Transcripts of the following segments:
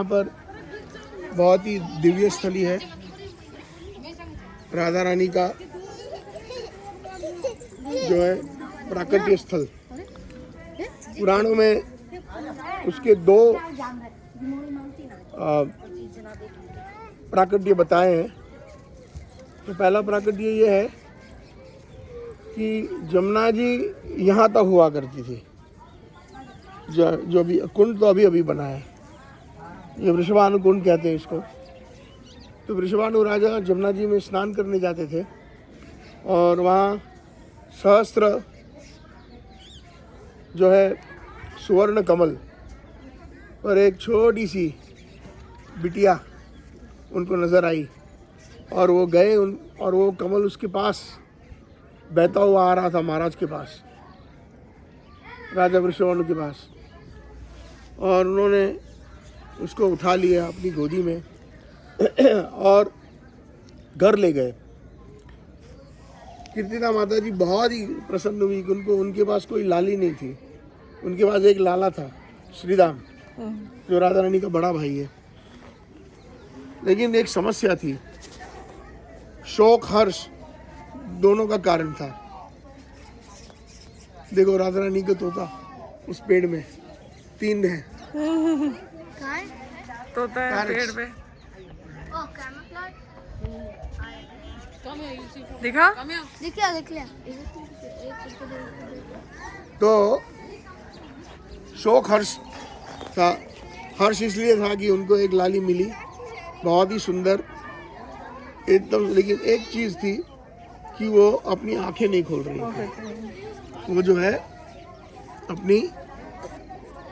यहाँ पर बहुत ही दिव्य स्थली है, राधा रानी का जो है प्राकट्य स्थल। पुराणों में उसके दो प्राकट्य बताए हैं। तो पहला प्राकट्य ये है कि जमुना जी यहाँ तक हुआ करती थी, जो भी कुंड तो अभी अभी बना है, ये वृषभानु कुंड कहते हैं इसको। तो वृषभानु राजा जमुना जी में स्नान करने जाते थे और वहाँ सहस्त्र जो है सुवर्ण कमल और एक छोटी सी बिटिया उनको नज़र आई और वो गए और वो कमल उसके पास बहता हुआ आ रहा था, महाराज के पास, राजा वृषभानु के पास, और उन्होंने उसको उठा लिया अपनी गोदी में और घर ले गए। कीर्तिदा माता जी बहुत ही प्रसन्न हुई कि उनके पास कोई लाली नहीं थी, उनके पास एक लाला था, श्रीराम, जो राधा रानी का बड़ा भाई है। लेकिन एक समस्या थी, शोक हर्ष दोनों का कारण था। देखो राधा रानी का तोता उस पेड़ में 3 है, तोता है पेड़ पे, दिखा दिख लिया। तो शोक हर्ष था। हर्ष इसलिए था कि उनको एक लाली मिली, बहुत ही सुंदर एकदम, लेकिन एक चीज थी कि वो अपनी आंखें नहीं खोल रही थी। वो जो है अपनी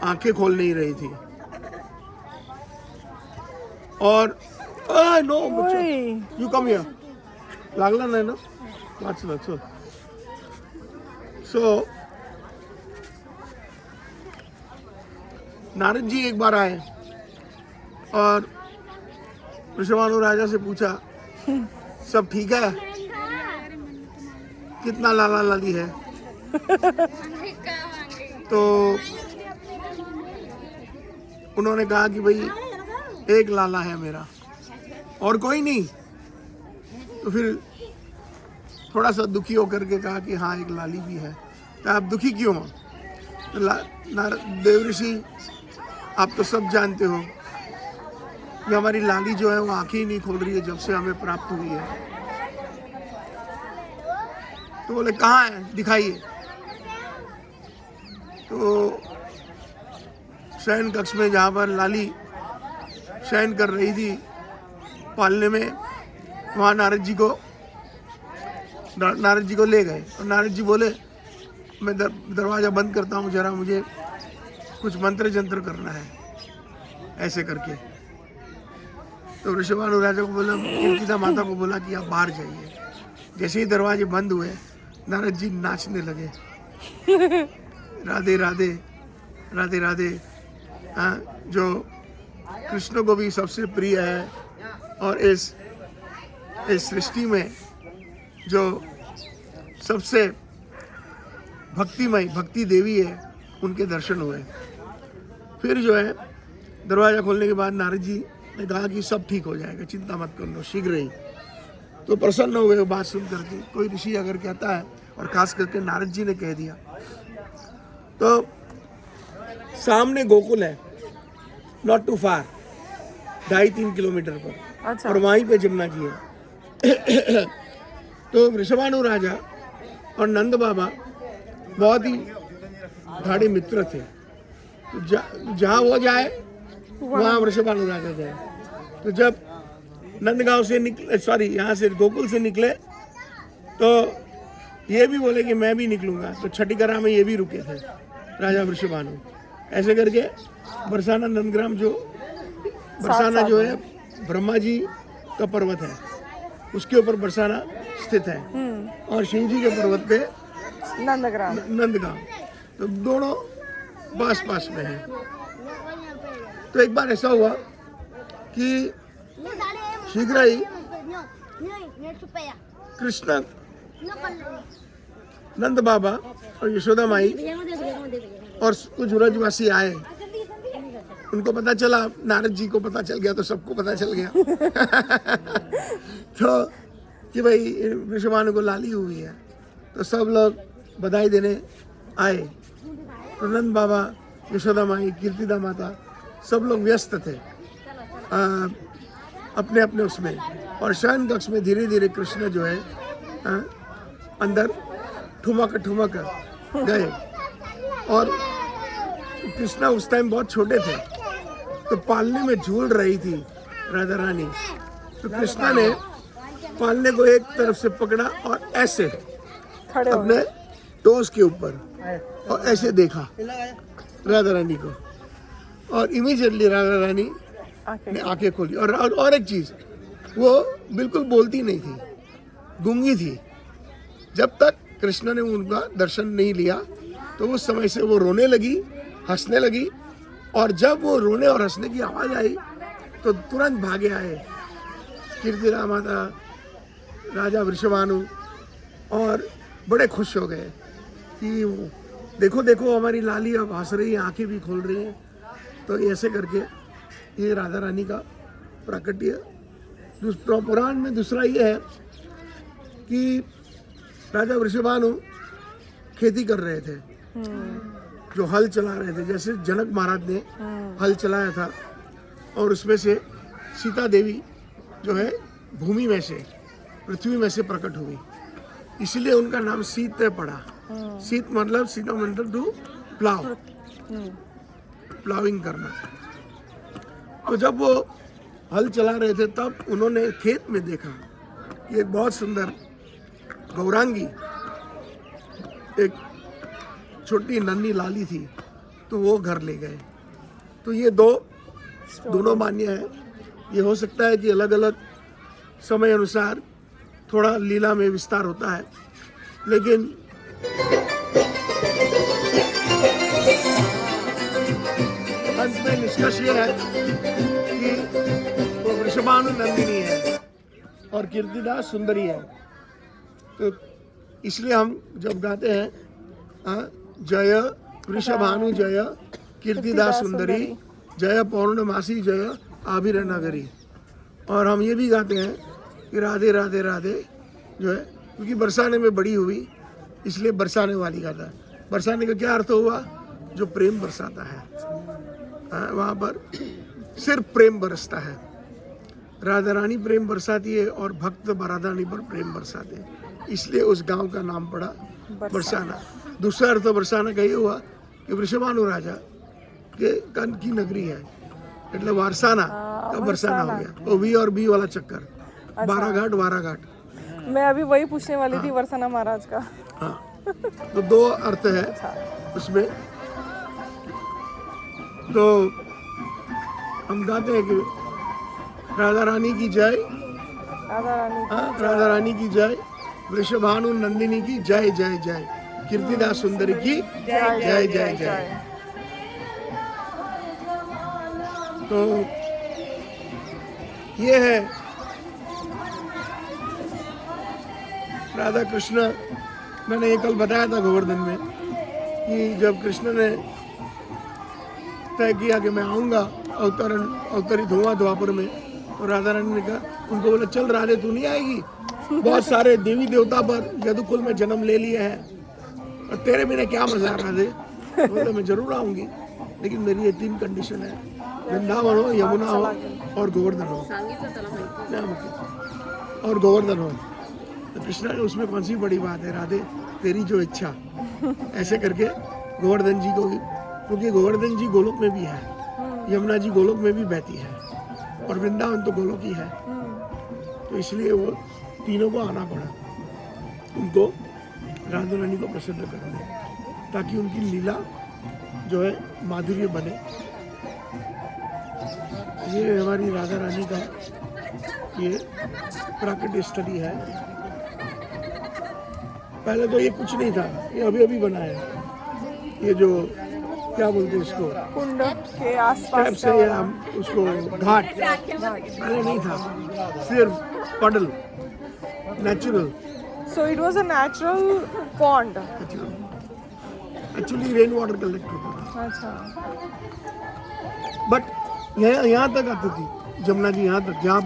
आंखें खोल नहीं रही थी। और नो यू कम हियर, लागला नाही ना, वाचलं चल। सो नारद जी एक बार आए और वृषभानु राजा से पूछा, सब ठीक है, कितना लाला लाली है? तो उन्होंने कहा कि भाई एक लाला है मेरा और कोई नहीं। तो फिर थोड़ा सा दुखी होकर के कहा कि हाँ एक लाली भी है। तो आप दुखी क्यों हो? तो देवऋषि आप तो सब जानते हो कि हमारी लाली जो है वो आंखें ही नहीं खोल रही है जब से हमें प्राप्त हुई है। तो बोले कहाँ है, दिखाइए। तो शयन कक्ष में जहाँ पर लाली शयन कर रही थी पालने में, वहाँ नारद जी को ले गए और नारद जी बोले मैं दरवाज़ा बंद करता हूँ, जरा मुझे कुछ मंत्र जंत्र करना है, ऐसे करके। तो वृषभानु राजा को बोला, कीर्तिदा माता को बोला कि आप बाहर जाइए। जैसे ही दरवाजे बंद हुए नारद जी नाचने लगे, राधे राधे राधे राधे, जो कृष्ण को भी सबसे प्रिय है और इस सृष्टि में जो सबसे भक्ति देवी है, उनके दर्शन हुए। फिर जो है दरवाज़ा खोलने के बाद नारद जी ने कहा कि सब ठीक हो जाएगा, चिंता मत कर लो, शीघ्र ही। तो प्रसन्न हो गए वो बात सुन करके। कोई ऋषि अगर कहता है, और खास करके नारद जी ने कह दिया, तो सामने गोकुल है, नॉट टू फार, 2.5-3 किलोमीटर पर। अच्छा। और वहीं पे जमुना जी है। तो वृषभानु राजा और नंद बाबा बहुत ही गाढ़े मित्र थे। तो जहाँ वो जाए वहाँ वृषभानु राजा जाए। तो जब नंदगांव से निकले, यहाँ से गोकुल से निकले, तो ये भी बोले कि मैं भी निकलूंगा। तो छठीकरा में ये भी रुके थे राजा वृषभानु। ऐसे करके बरसाना नंदग्राम बरसाना जो है ब्रह्मा जी का पर्वत है, उसके ऊपर बरसाना स्थित है और शिव जी के पर्वत पे नंदगांव। तो दोनों पास में है। तो एक बार ऐसा हुआ कि शीघ्र ही कृष्ण, नंद बाबा और यशोदा माई और कुछ व्रजवासी आए उनको पता चला, नारद जी को पता चल गया तो सबको पता चल गया। तो कि भाई वृषभानु को लाली हुई है, तो सब लोग बधाई देने आए। तो नंद बाबा, यशोदा माई, कीर्तिदा माता सब लोग व्यस्त थे अपने अपने उसमें, और शयन कक्ष में धीरे धीरे कृष्ण जो है अंदर ठुमक ठुमक गए। और कृष्णा उस टाइम बहुत छोटे थे, तो पालने में झूल रही थी राधा रानी। तो कृष्णा ने पालने को एक तरफ से पकड़ा और ऐसे अपने टोस के ऊपर और ऐसे देखा राधा रानी को, और इमीडिएटली राधा रानी ने आंखें खोली। और एक चीज, वो बिल्कुल बोलती नहीं थी, गूंगी थी। जब तक कृष्ण ने उनका दर्शन नहीं लिया तो उस समय से वो रोने लगी, हंसने लगी, और जब वो रोने और हंसने की आवाज आई तो तुरंत भागे आए कीर्तिदा माता, राजा वृषभानु, और बड़े खुश हो गए कि देखो देखो हमारी लाली अब हंस रही है, आंखें भी खोल रही हैं। तो ऐसे करके ये राधा रानी का प्राकट्य। पुराण में दूसरा ये है कि राजा वृषभानु खेती कर रहे थे, जो हल चला रहे थे, जैसे जनक महाराज ने हल चलाया था, और उसमें से सीता देवी जो है भूमि में से, पृथ्वी में से प्रकट हुई, इसलिए उनका नाम सीत पड़ा। सीत मतलब, सीता मतलब टू प्लाव, प्लाविंग करना। तो जब वो हल चला रहे थे तब उन्होंने खेत में देखा कि एक बहुत सुंदर गौरांगी, एक छोटी नन्ही लाली थी, तो वो घर ले गए। तो ये दोनों मान्य है। ये हो सकता है कि अलग अलग समय अनुसार थोड़ा लीला में विस्तार होता है, लेकिन अंत में निष्कर्ष ये है कि वो वृषभानु नंदिनी है और कीर्तिदा सुंदरी है। तो इसलिए हम जब गाते हैं जय वृषभानु जय कीर्तिदा सुंदरी, जय पौर्णमासी जय आभिर नगरी, और हम ये भी गाते हैं कि राधे राधे राधे जो है, क्योंकि बरसाने में बड़ी हुई इसलिए बरसाने वाली गाता है। बरसाने का क्या अर्थ हुआ? जो प्रेम बरसाता है, वहाँ पर सिर्फ प्रेम बरसता है। राधा रानी प्रेम बरसाती है और भक्त राधा रानी पर प्रेम बरसाते हैं, इसलिए उस गांव का नाम पड़ा बरसाना। दूसरा अर्थ बरसाना का ये हुआ कि वृषभानु राजा के कन की नगरी है, मतलब वारसाना का बरसाना हो गया। वो वी और बी वाला चक्कर, बारा घाट वारा घाट। मैं अभी वही पूछने वाली थी बरसाना महाराज का। हाँ, तो दो अर्थ है उसमें। तो हम गाते हैं कि राधा रानी की जय, राधा रानी की जय, वृषभानु नंदिनी की जय जय जय, कीर्तिदा सुंदरी की जय जय जय जय। तो ये है राधा कृष्ण। मैंने ये कल बताया था गोवर्धन में कि जब कृष्ण ने तय किया कि मैं आऊँगा, अवतरित हुआ द्वापर में, तो राधा रानी ने कहा, उनको बोला चल राधे तू नहीं आएगी, बहुत सारे देवी देवता पर यदुकुल में जन्म ले लिए हैं और तेरे बिना क्या मजा राधे। बोले मैं जरूर आऊँगी, लेकिन मेरी ये 3 कंडीशन है, वृंदावन हो, यमुना हो और गोवर्धन हो, और गोवर्धन हो। तो कृष्णा ने उसमें कौन सी बड़ी बात है, राधे तेरी जो इच्छा। ऐसे करके गोवर्धन जी को, क्योंकि गोवर्धन जी गोलोक में भी है, यमुना जी गोलोक में भी बहती है, और वृंदावन तो गोलोक ही है, तो इसलिए वो तीनों को आना पड़ा उनको राधा रानी को प्रसिद्ध करने, ताकि उनकी लीला जो है माधुर्य बने। ये हमारी राधा रानी का ये प्राकट्य स्थली है। पहले तो ये कुछ नहीं था, ये अभी अभी बना है। ये जो क्या बोलते हैं इसको, कुंड के आसपास से हम उसको घाट, पहले नहीं था, सिर्फ पडल, natural. So it was a natural pond. Actually rain water collect होता था। अच्छा। बट यहाँ तक आती थी जमुना जी, यहाँ तक जहाँ